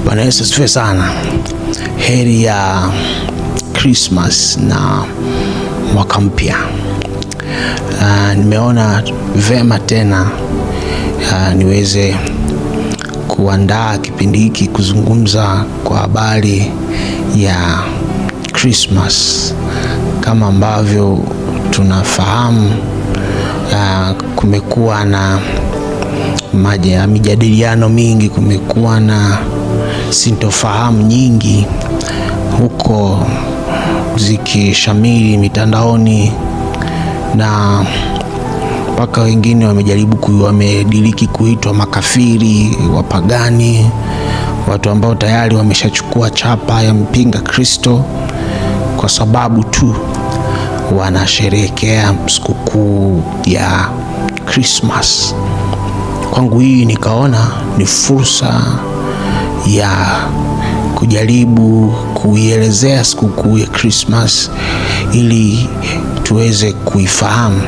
Bwana Yesu asifiwe sana. Heri ya Christmas na mwaka mpya. Nimeona vema tena niweze kuandaa kipindi hiki kuzungumza kwa habari ya Christmas. Kama ambavyo tunafahamu, kumekuwa na mijadiliano mingi, kumekuwa na sintofahamu nyingi huko zikishamiri mitandaoni, na mpaka wengine wamediriki kuitwa makafiri, wapagani, watu ambao tayari wameshachukua chapa ya mpinga Kristo kwa sababu tu wanasherehekea sikukuu ya Christmas. Kwangu hii nikaona ni fursa ya kujaribu kuielezea sikukuu ya Christmas ili tuweze kuifahamu,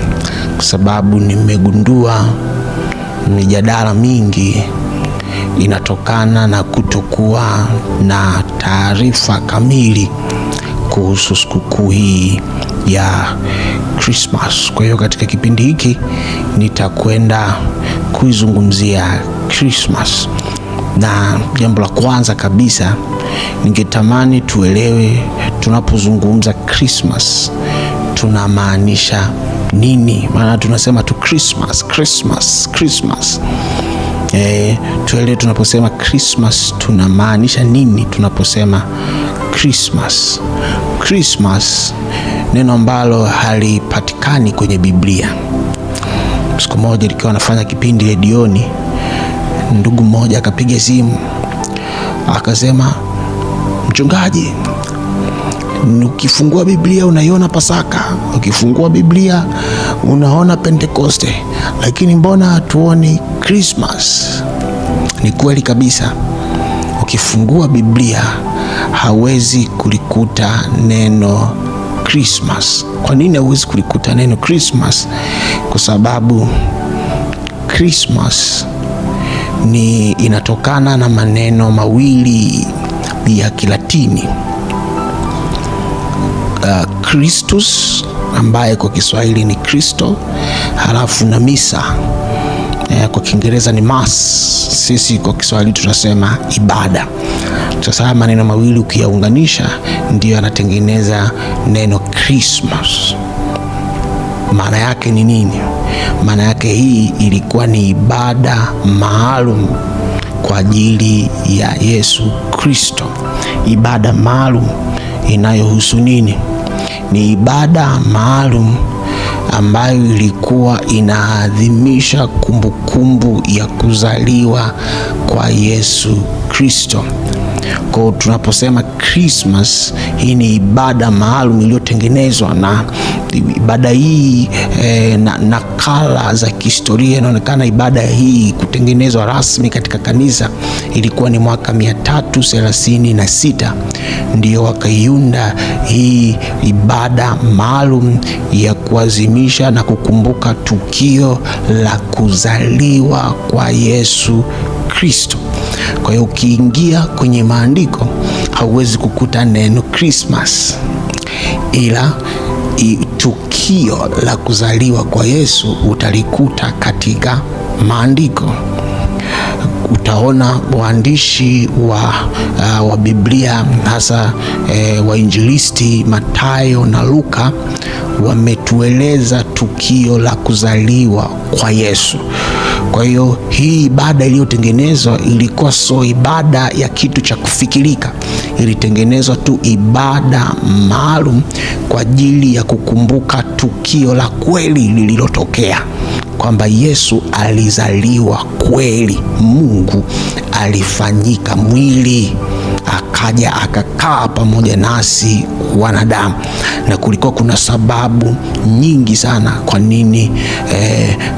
kwa sababu nimegundua mijadala mingi inatokana na kutokuwa na taarifa kamili kuhusu sikukuu hii ya Christmas. Kwa hiyo katika kipindi hiki nitakwenda kuizungumzia Christmas, na jambo la kwanza kabisa ningetamani tuelewe, tunapozungumza Christmas tunamaanisha nini? Maana tunasema tu Christmas. Tuelewe tunaposema Christmas tunamaanisha nini. Tunaposema Christmas neno ambalo halipatikani kwenye Biblia. Siku moja nikiwa nafanya kipindi redioni, ndugu mmoja akapiga simu akasema, mchungaji, ukifungua Biblia unaiona Pasaka, ukifungua Biblia unaona Pentekoste, lakini mbona hatuoni Christmas? Ni kweli kabisa, ukifungua Biblia hawezi kulikuta neno Christmas. Kwa nini hawezi kulikuta neno Christmas? Kwa sababu Christmas inatokana na maneno mawili ya Kilatini, Christus ambaye kwa Kiswahili ni Kristo, halafu na misa kwa Kiingereza ni mass. Sisi kwa Kiswahili tunasema ibada. Sasa maneno mawili ukiyaunganisha ndio yanatengeneza neno Christmas. Maana yake ni nini? Maana yake hii ilikuwa ni ibada maalum kwa ajili ya Yesu Kristo. Ibada maalum inayohusu nini? Ni ibada maalum ambayo ilikuwa inaadhimisha kumbukumbu ya kuzaliwa kwa Yesu Kristo. Kwa tunaposema Christmas, hii ni ibada maalum iliyotengenezwa, na ibada hii na nakala za kihistoria inaonekana ibada hii kutengenezwa rasmi katika kanisa ilikuwa ni mwaka 336 ndio wakaiunda hii ibada maalum ya kuadhimisha na kukumbuka tukio la kuzaliwa kwa Yesu Kristo. Kwa hiyo ukiingia kwenye maandiko hauwezi kukuta neno Christmas, ila tukio la kuzaliwa kwa Yesu utalikuta katika maandiko. Utaona waandishi wa Biblia, hasa wainjilisti Mathayo na Luka, wametueleza tukio la kuzaliwa kwa Yesu. Kwa hiyo hii ibada iliyotengenezwa ilikuwa sio ibada ya kitu cha kufikirika, ilitengenezwa tu ibada maalum kwa ajili ya kukumbuka tukio la kweli lililotokea, kwamba Yesu alizaliwa kweli. Mungu alifanyika mwili, akaja akakaa pamoja nasi wanadamu, na kulikuwa kuna sababu nyingi sana kwa nini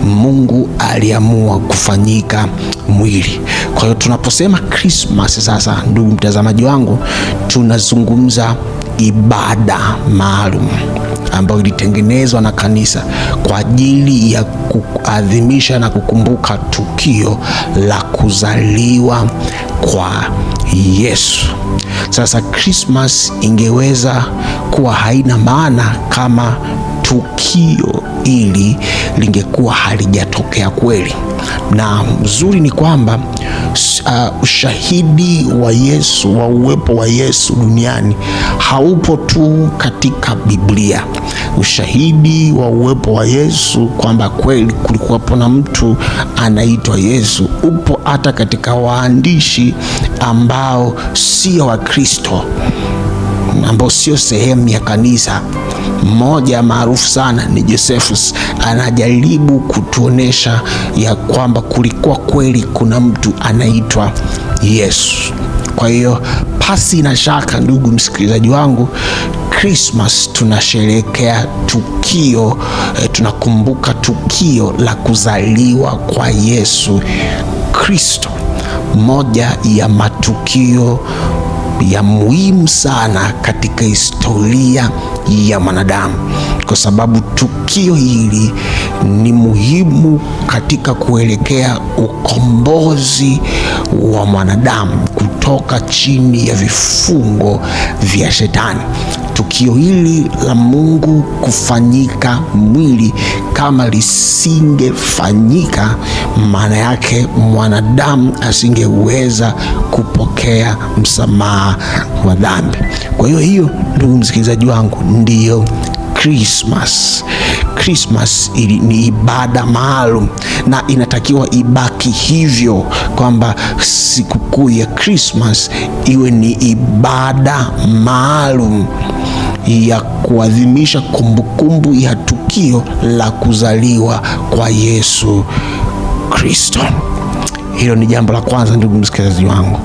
Mungu aliamua kufanyika mwili. Kwa hiyo tunaposema Christmas sasa, ndugu mtazamaji wangu, tunazungumza ibada maalum ambayo ilitengenezwa na kanisa kwa ajili ya kuadhimisha na kukumbuka tukio la kuzaliwa kwa Yesu. Sasa Christmas ingeweza kuwa haina maana kama tukio hili lingekuwa halijatokea kweli. Na mzuri ni kwamba ushahidi wa Yesu, wa uwepo wa Yesu duniani haupo tu katika Biblia. Ushahidi wa uwepo wa Yesu kwamba kweli kulikuwapo na mtu anaitwa Yesu upo hata katika waandishi ambao sio wa Kristo, ambao sio sehemu ya kanisa. Mmoja maarufu sana ni Josephus, anajaribu kutuonesha ya kwamba kulikuwa kweli kuna mtu anaitwa Yesu. Kwa hiyo pasi na shaka, ndugu msikilizaji wangu, Christmas tunasherehekea tukio, tunakumbuka tukio la kuzaliwa kwa Yesu Kristo, moja ya matukio ya muhimu sana katika historia ya mwanadamu, kwa sababu tukio hili ni muhimu katika kuelekea ukombozi wa mwanadamu kutoka chini ya vifungo vya Shetani. Tukio hili la Mungu kufanyika mwili, kama lisingefanyika, maana yake mwanadamu asingeweza kupokea msamaha wa dhambi. Kwa hiyo ndugu msikilizaji wangu, ndiyo Christmas. Christmas ni ibada maalum na inatakiwa ibaki hivyo, kwamba sikukuu ya Christmas iwe ni ibada maalum ya kuadhimisha kumbukumbu ya tukio la kuzaliwa kwa Yesu Kristo. Hilo ni jambo la kwanza, ndugu msikilizaji wangu.